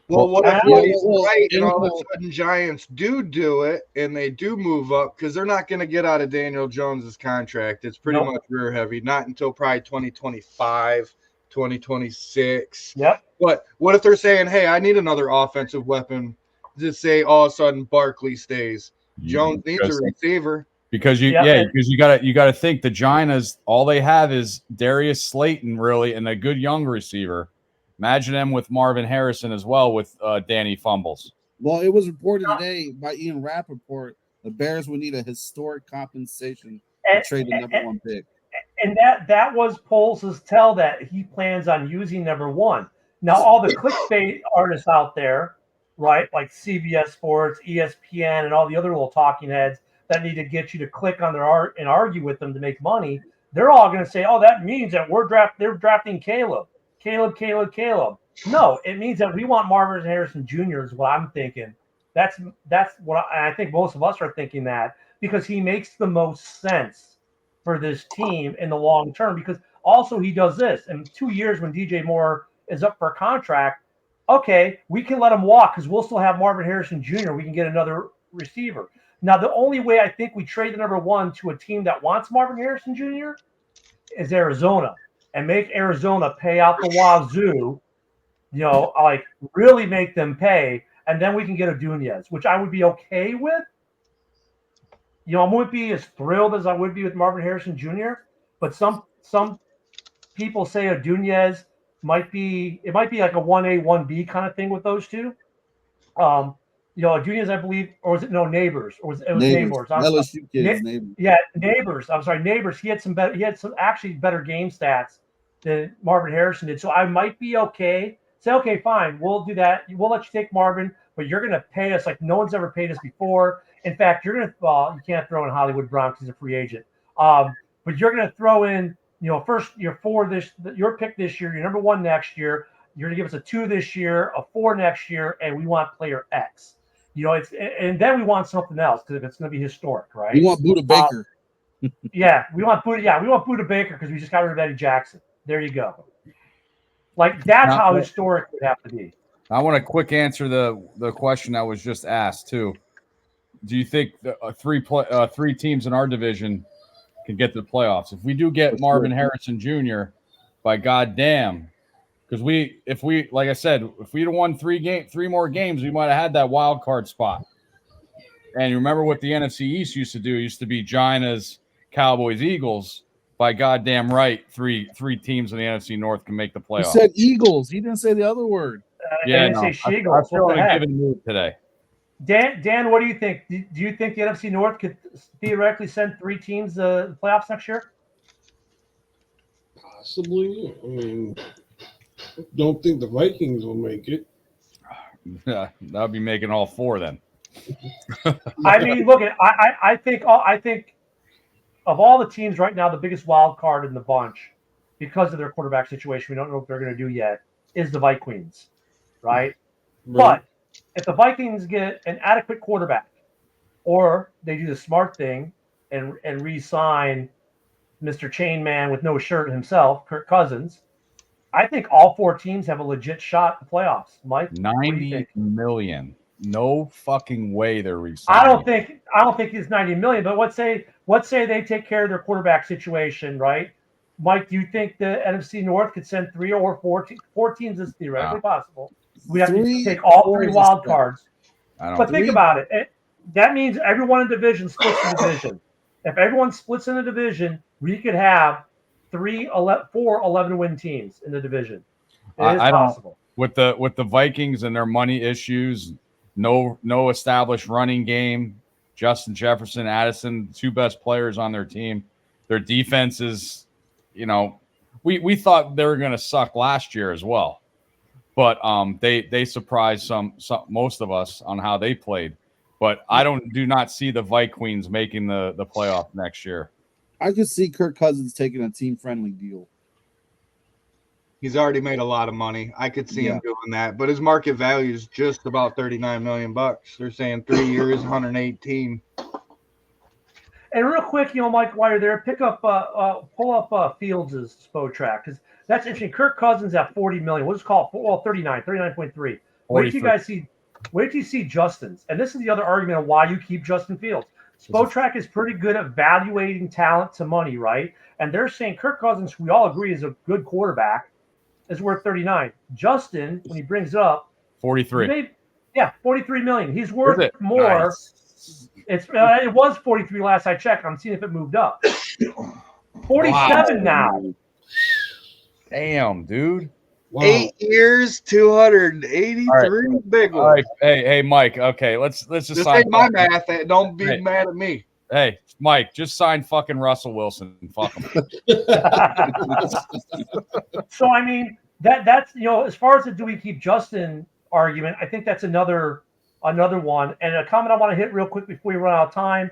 Well, what if he's right and all of Info- a sudden Giants do it and they do move up because they're not going to get out of Daniel Jones's contract. It's pretty much rear heavy, not until probably 2025, 2026. Yep. But what if they're saying, hey, I need another offensive weapon to say all of a sudden Barkley stays? Jones needs a receiver. Because you gotta think the Giants, all they have is Darius Slayton really and a good young receiver. Imagine them with Marvin Harrison as well with Danny Fumbles. Well, it was reported today by Ian Rappaport the Bears would need a historic compensation to trade the number one pick. And that was Poles' tell that he plans on using number one. Now, all the clickbait artists out there, right, like CBS Sports, ESPN, and all the other little talking heads that need to get you to click on their art and argue with them to make money, they're all going to say, oh, that means that they're drafting Caleb. No, it means that we want Marvin Harrison Jr. is what I'm thinking. That's what I think most of us are thinking, that because he makes the most sense for this team in the long term. Because also he does this in 2 years when DJ Moore is up for a contract. Okay, we can let him walk because we'll still have Marvin Harrison Jr. We can get another receiver. Now, the only way I think we trade the number one to a team that wants Marvin Harrison Jr. is Arizona, and make Arizona pay out the wazoo, like really make them pay, and then we can get a Dunez, which I would be okay with. I wouldn't be as thrilled as I would be with Marvin Harrison Jr., but some people say a Dunez might be like a 1A, 1B kind of thing with those two. Dunez, I believe, or was it Neighbors? Or it was Neighbors. LSU kids, Neighbors. Yeah, Neighbors. I'm sorry, Neighbors. He had some actually better game stats than Marvin Harrison did. So I might be okay. Say, okay, fine, we'll do that. We'll let you take Marvin, but you're going to pay us like no one's ever paid us before. In fact, you're going to. You can't throw in Hollywood Brown because he's a free agent. But you're going to throw in, first your your pick this year, your number one next year. You're going to give us a 2 this year, a 4 next year, and we want player X. And then we want something else because it's going to be historic, right? We want Buda Baker. We want Buda Baker because we just got rid of Eddie Jackson. There you go. Like that's how historic it would have to be. I want to quick answer the question that was just asked too. Do you think three teams in our division can get to the playoffs? If we do get Marvin Harrison Jr., by goddamn, because if we like I said, if we'd have won 3 more games, we might have had that wild card spot. And you remember what the NFC East used to do? It used to be Giants, Cowboys, Eagles. By goddamn right, three teams in the NFC North can make the playoffs. He said Eagles. He didn't say the other word. I say Sheagles. I'm feeling a given mood today. Dan, what do you think? Do you think the NFC North could theoretically send 3 teams to the playoffs next year? Possibly. I mean, don't think the Vikings will make it. Yeah, that would be making all 4 then. I mean, look, I think of all the teams right now, the biggest wild card in the bunch, because of their quarterback situation, we don't know what they're going to do yet, is the Vikings, right? But if the Vikings get an adequate quarterback, or they do the smart thing and re-sign Mr. Chain Man with no shirt himself, Kirk Cousins, I think all 4 teams have a legit shot at the playoffs. Mike, what do you 90 think? million. No fucking way they're I resigning. don't think it's 90 million, but let's say they take care of their quarterback situation, right? Mike, do you think the NFC North could send 3 or 4 teams is theoretically possible? We have to take all 3 wild cards. But think about it. That means everyone in division splits the division. If everyone splits in the division, we could have 4 11-win teams in the division. It is possible. With the Vikings and their money issues, no established running game. Justin Jefferson, Addison, 2 best players on their team. Their defense is, we thought they were going to suck last year as well, but they surprised most of us on how they played. But I do not see the Vikings making the playoff next year. I could see Kirk Cousins taking a team-friendly deal. He's already made a lot of money. I could see him doing that, but his market value is just about $39 million. They're saying 3 years, 118. And real quick, Mike, while you're there, pull up Fields' SPO track, because that's interesting. Kirk Cousins at 40 million. We'll just call it 39.3. Wait till you guys see. Wait till you see Justin's. And this is the other argument of why you keep Justin Fields. SPO is pretty good at valuating talent to money, right? And they're saying Kirk Cousins, we all agree, is a good quarterback, is worth 39. Justin, when he brings it up, 43. 43 million. He's worth more. Nice. It was 43 last I checked. I'm seeing if it moved up. 47 now. Damn, dude. Wow. 8 years, 283 right. Big one. Right. Hey, Mike. Okay, let's just this sign. Ain't my math. Don't be mad at me. Hey, Mike, just sign fucking Russell Wilson and fuck him. So I mean, that's as far as the do we keep Justin argument, I think that's another one. And a comment I want to hit real quick before we run out of time.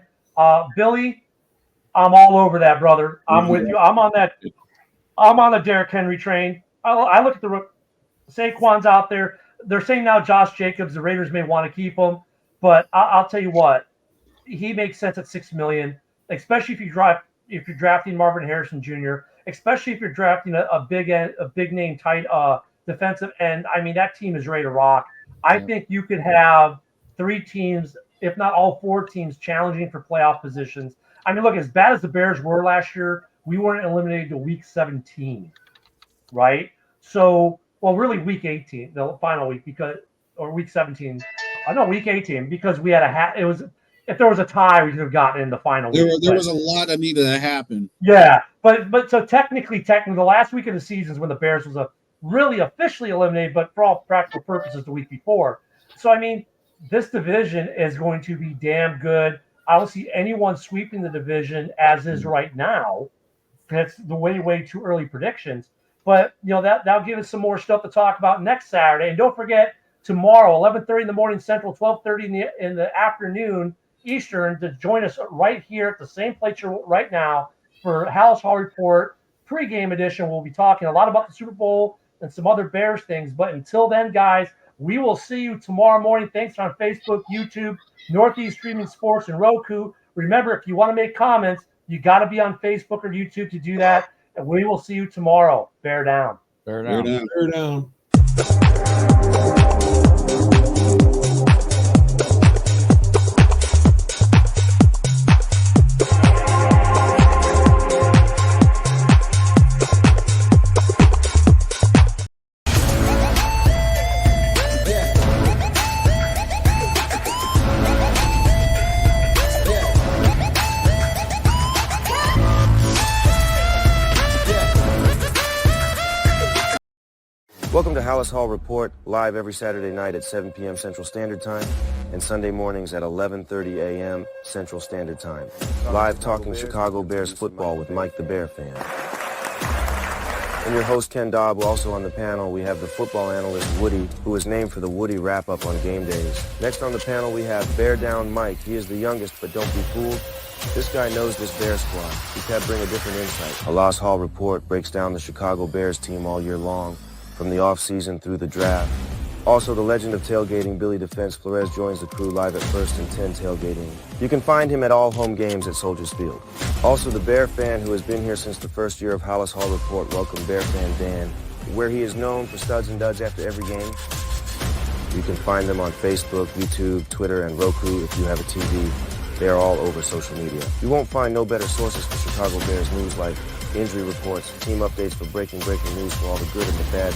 Billy, I'm all over that, brother. I'm with you. I'm on the Derrick Henry train. I look at the Saquon's out there. They're saying now Josh Jacobs, the Raiders may want to keep him, but I'll tell you what, he makes sense at $6 million, especially if you're drafting Marvin Harrison Jr., especially if you're drafting a big name tight defensive end. I mean, that team is ready to rock. I think you could have 3 teams, if not all 4 teams, challenging for playoff positions. I mean, look, as bad as the Bears were last year, we weren't eliminated to week 17. Right? So, well, really week 18, the final week, or week 17. Week 18, because we had it was, if there was a tie, we could have gotten in the final week. There was a lot that needed to happen. Yeah. But so technically, the last week of the season is when the Bears was really officially eliminated, but for all practical purposes, the week before. So, I mean, this division is going to be damn good. I don't see anyone sweeping the division as is right now. That's the way too early predictions. But, that'll give us some more stuff to talk about next Saturday. And don't forget, tomorrow, 11:30 in the morning Central, 12:30 in the afternoon Eastern, to join us right here at the same place you're right now for Halas Hall Report pregame edition. We'll be talking a lot about the Super Bowl and some other Bears things. But until then, guys, we will see you tomorrow morning. Thanks on Facebook, YouTube, Northeast Streaming Sports, and Roku. Remember, if you want to make comments, you got to be on Facebook or YouTube to do that. And we will see you tomorrow. Bear down. Bear down. Bear down. Welcome to Halas Hall Report, live every Saturday night at 7 p.m. Central Standard Time and Sunday mornings at 11:30 a.m. Central Standard Time. Live talking Chicago Bears football with Mike the Bear Fan. And your host, Ken Dobb. Also on the panel, we have the football analyst, Woody, who is named for the Woody wrap-up on game days. Next on the panel, we have Bear Down Mike. He is the youngest, but don't be fooled. This guy knows this Bear squad. He can bring a different insight. Halas Hall Report breaks down the Chicago Bears team all year long, from the offseason through the draft. Also, the legend of tailgating, Billy Defense Flores, joins the crew live at 1st and 10 tailgating. You can find him at all home games at Soldiers Field. Also, the Bear Fan, who has been here since the first year of Halas Hall Report. Welcome, Bear Fan Dan. where he is known for studs and duds after every game. You can find them on Facebook, YouTube, Twitter, and Roku if you have a TV. They are all over social media. You won't find no better sources for Chicago Bears news like injury reports, team updates for breaking news for all the good and the bad.